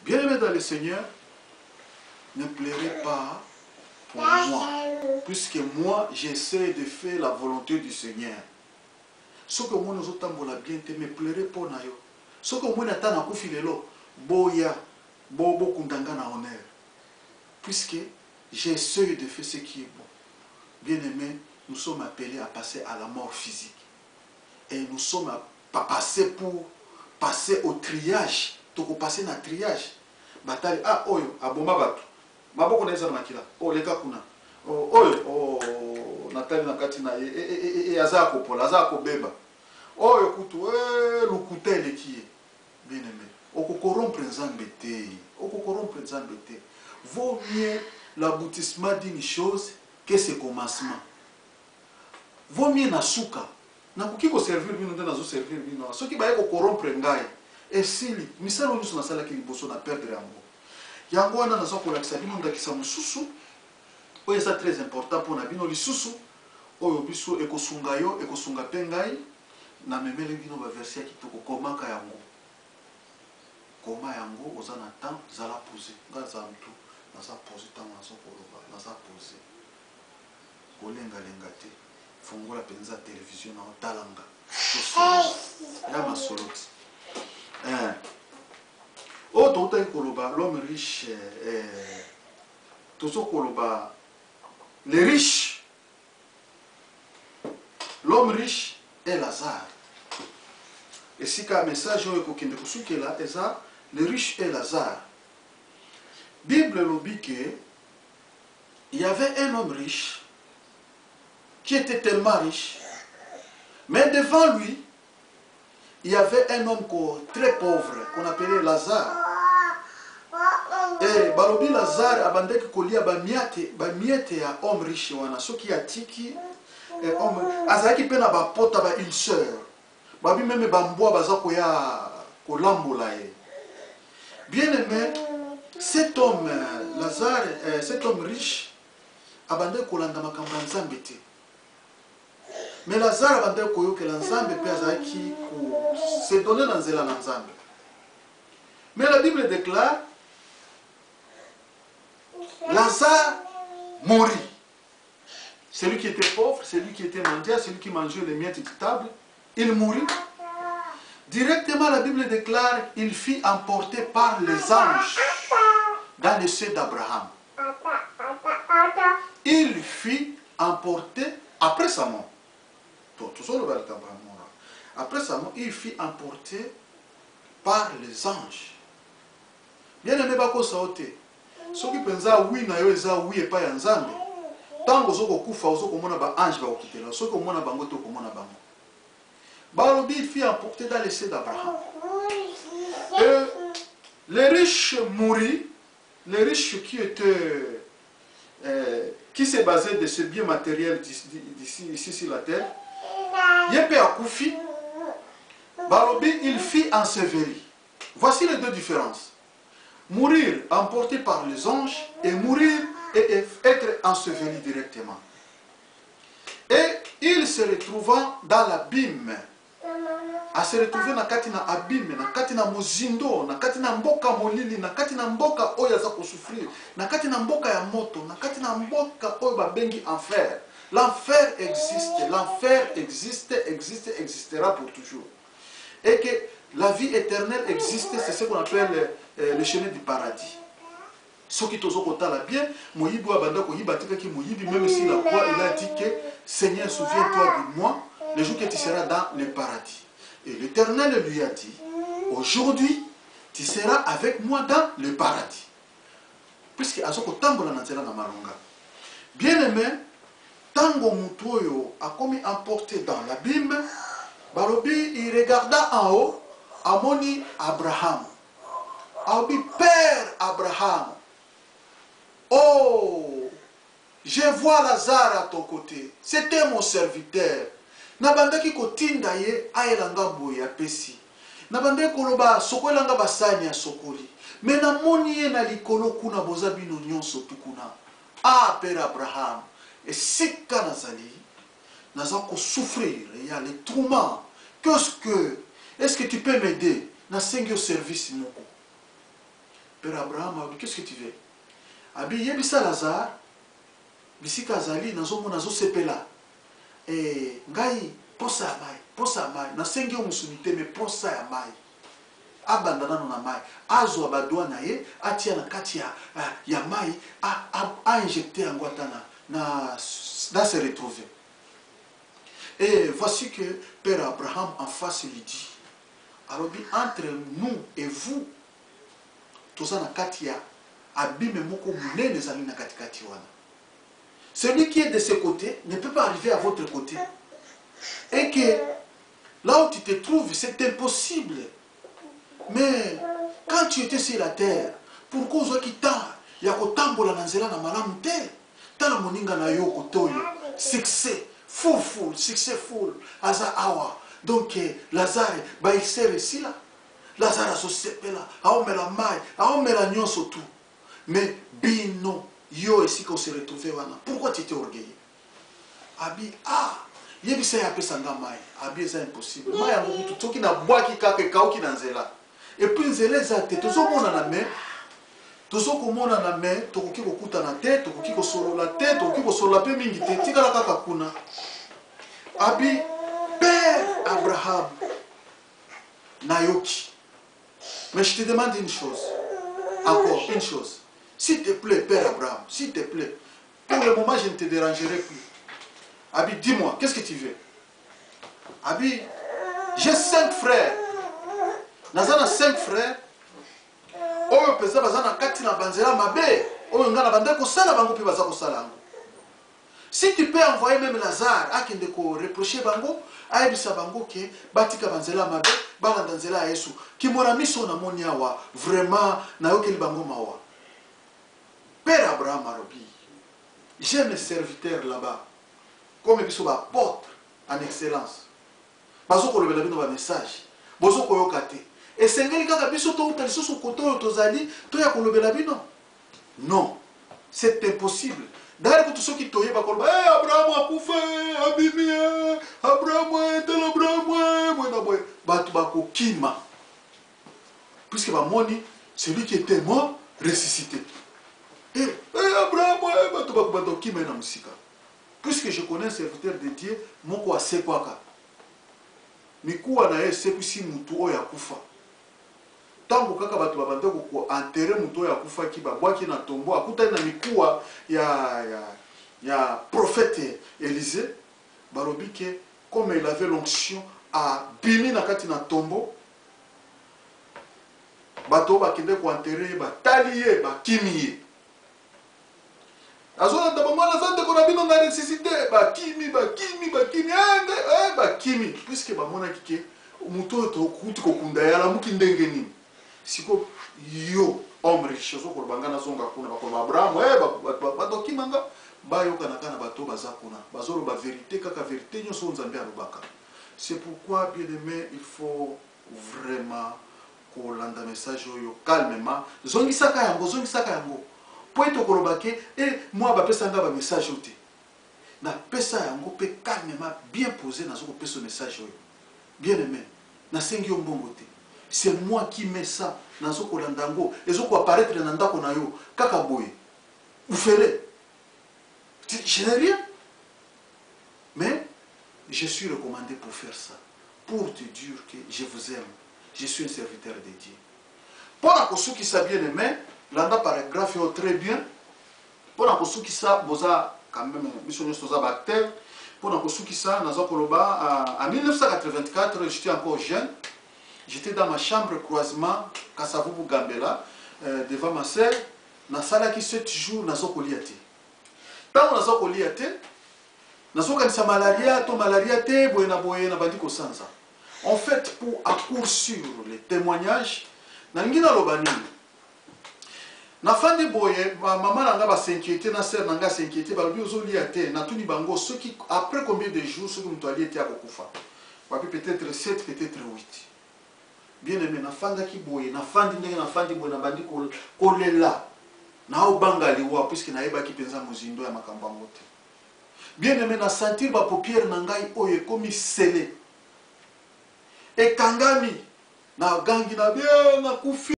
Bien-aimés dans le Seigneur, ne pleurez pas pour moi, puisque moi, j'essaie de faire la volonté du Seigneur. Ce que moi, nous autres, la bien, ne pleurez pas. Ce que moi, nous avons fait, boya, bobo kundanga na honneur. Puisque j'essaie de faire ce qui est bon. Bien-aimés, nous sommes appelés à passer à la mort physique. Et nous sommes à passer pour passer au triage. Donc, passer dans le triage. Bataille, ah, oyo, aboma batu. Maboko na eza na makila. Oh, leka kuna. Oh, oyo, Natali na kati na azako pola, azako beba. Oyo kutu, lukutele kiye. Bien-aimé. Oko corrompre nzambe te. Oko corrompre nzambe te. Vaut mieux l'aboutissement d'une chose que ce commencement. Vaut mieux na suka. Na kukiko servir bino nde nazo servir bino. Soki baye ko corrompre ngai. Esili, misalo nyuso nasala ki liboso na perdre yango. Yango wana nazo kolakisa bino ndakisa mususu. Oyo eza très important pour na bino lisusu. Oyo biso ekosunga yo, ekosunga pe ngai. Na memele bino ba verset ya kitoko komaka yango. Koma yango oza na temps zala poser. Ngaza mtu naza poser temps nazo koloba, naza poser. Kolenga lenga te. Fongola penza télévision na otalanga. Ya masoloti. Oh, tout est koloba, l'homme riche, tout ce koloba, les riches, l'homme riche est Lazare. Et si un message est là, les riches est Lazare. Bible le que il y avait un homme riche qui était tellement riche, mais devant lui, il y avait un homme très pauvre qu'on appelait Lazare. Et balobi Lazare abandeki kolia ba miete ya homme riche wana soki atiki homme azaki pe na ba pota ba une sœur. Babi même ba mbwa baza koya kolambola ye. Bien-aimé, cet homme Lazare, cet homme riche abandeki kolanda makambo ya Nzambe te. Mais Lazare abandeki koyokela Nzambe pe azaki ko se donner na nzela na Nzambe. Mais la Bible déclare Lazare mourit. Celui qui était pauvre, celui qui était mendiant, celui qui mangeait les miettes de table, il mourut. Directement, la Bible déclare il fut emporté par les anges dans le sein d'Abraham. Il fut emporté après sa mort. Après sa mort, il fut emporté par les anges. Bien aimé, bako saote. Ce qui pensa oui na yo eza oui et pas ya Nzambe. Tango zoko kufa ozoko mona ba ange ba okitela. Ce que mona bango to komona bango. Balobi il fut emporté dans le sein d'Abraham. Et les riches mourirent, les riches qui étaient qui se basaient de ce bien matériel ici sur la terre. Yepé akufi. Balobi il fut enseveli. Voici les deux différences. Mourir emporté par les anges et mourir et être enseveli directement. Et il se retrouva dans l'abîme. À se retrouver dans katina abîme, na katina mozindo, na katina mboka molili, na katina mboka oya za souffrir, na katina mboka ya moto, na katina mboka oya babengi enfer. L'enfer existe, l'enfer existe, existera pour toujours. Et que la vie éternelle existe, c'est ce qu'on appelle le chemin du paradis. Ce qui est la bien, Moïbi même si la croix, il a dit que Seigneur, souviens-toi de moi, le jour que tu seras dans le paradis. Et l'Éternel lui a dit, aujourd'hui, tu seras avec moi dans le paradis. Puisque bien aimé, Tango Mutoyo a commis emporté dans l'abîme, Balobi, il regarda en haut, Amoni Abraham. Abi Père Abraham. Oh, je vois Lazare à ton côté. C'était mon serviteur. Nabandaki kotinda ye aelanga boya pesi. Nabandaki koloba sokolanga basani ya sokoli. Mais namoni ye na likolo kuna boza bino nyonso tukuna. Ah Père Abraham. Et sika nazali, naza ko souffrir, il y a les tourments. Est-ce que tu peux m'aider? Na sengyo service moko. Père Abraham, qu'est-ce que tu veux? Abi yebisa Lazare, bisika azali nazo sepela. Et ngai posa mai, na sengi omusunite me posa ya mai. Abandana na mai, azo abadwa na ye, atia na kati ya mai, a injecté en guatana, na se retrouver. Et voici que Père Abraham en face lui dit, alors entre nous et vous, toza na kati ya abime moko munene zali na kati wana. Celui qui est de ce côté ne peut pas arriver à votre côté. Et que là où tu te trouves, c'est impossible. Mais quand tu étais sur la terre, pourquoi on qui t'a y a kotambola na nzela na malamu te? Tala moninga na yo kotoyo. Succès, full, successful. Aza awa. Donc Lazare, ba il sert ici là. Lazare a sosepela, aomela mai, aomela nyonso tout. Mais bino yo ici qu'on se retrouvait wana. Pourquoi tu étais orgueilleux? Abi yebisa ya pesa nga mai. Abi c'est impossible. Mai yango kutu toki na bwaki kaka kauki na nzela. Et puis nzela ezate tozomona na me. Tozokomona na me, tokoki kokuta na te, tokoki kosolola te, tokoki kosolola pe mingi te, tikala kaka kuna. Abi Père Abraham Nayoki. Mais je te demande une chose. Encore une chose. S'il te plaît, Père Abraham, s'il te plaît, pour le moment, je ne te dérangerai plus. Abi, dis-moi, qu'est-ce que tu veux? Abi, j'ai 5 frères. Nazana 5 frères. Oyo pesa bazana kati na banzela mabe. Oyo ngana bande ko sala bango pi baza ko sala. Si tu peux envoyer même Lazare à kende ko reprocher bango, ayebisa bango ke batika banzela mabe, bana danzela Yesu. Ki mona miso na moni awa, vraiment na yokeli bango mawa. Père Abraham Arobi, j'ai mes serviteurs là-bas, comme ils sont apôtres en excellence. Bazo ko lobela bino ba message, bozo ko yokate. Et c'est ngeli kaka biso to utali so koto tozali, to ya ko lobela bino. Non, c'est impossible. D'ailleurs, pour tous ceux qui toyent, Abraham a pouffé, Abimi, Abraham, tel Abraham, Batubako Kima. Puisque Moni, celui qui était mort, ressuscité. Et Abraham, Batubako Kima na musika. Puisque je connais un serviteur de Dieu, Moko a Sekwaka. Mikuwa na ye sekusi mutu oya kufa. Tango kaka batu babande ko enterrer muto ya kufa ki babwaki na tombo akuta na mikuwa ya prophète Élisée barobi ke comme il avait l'onction à bimi na kati na tombo bato bakende ko enterrer ba talié ba kimiye azona dabamana zande ko na bino na ressuscité ba kimi puisque ba mona kike muto to kuti ko kunda yala mukindenge nini. Siko yo homme riche so ko bangana zonga kuna ba Abraham bato kimanga ba yoka na kana bato baza kuna bazolo ba vérité kaka vérité nyoso nzambe alobaka. C'est pourquoi bien aimé il faut vraiment ko landa message yo calmement zongisaka yango poito ko lobake et moi ba pesa nga ba message ote na pesa yango pe calmement bien posé na zo ko pesa message yo bien aimé na sengi yo mbongo te. C'est moi qui mets ça dans ce kolandango et ce qui apparaître dans ndako na yo kaka boye. Vous ferez. Je n'ai rien. Mais je suis recommandé pour faire ça. Pour te dire que je vous aime. Je suis un serviteur de Dieu. Pour la cause qui s'est bien aimé, l'anda paragraphe est très bien. Pour la cause qui s'est boza quand même mission soza bactère. Pour la cause qui s'est nazo koloba en 1984, j'étais encore jeune. J'étais dans ma chambre croisement, Kasavubu Gambela, devant ma sœur. Na sala qui 7 jours, na soko liate. Tant na soko liate, na soko kanisa malaria te, boyena bandi ko sanza. En fait, pour accourcir les témoignages, na ngina lobani. Na fandi boye, maman nanga ba s'inquiéter, na sœur nanga s'inquiéter, ba lobi ozo liate, na tuni bango ceux qui après combien de jours ceux qui m'ont liate à kokufa. Peut-être 7, peut-être 8. Bien aimé, na fanda ki boye, na fandi ndenge na fandi boye na bandi kolela. Na obanga liwa puisque na yeba ki penza muzindo ya makamba mote. Bien aimé, na sentir ba paupière na ngai oye komi scellé. Et kangami na gangi na bien na kufi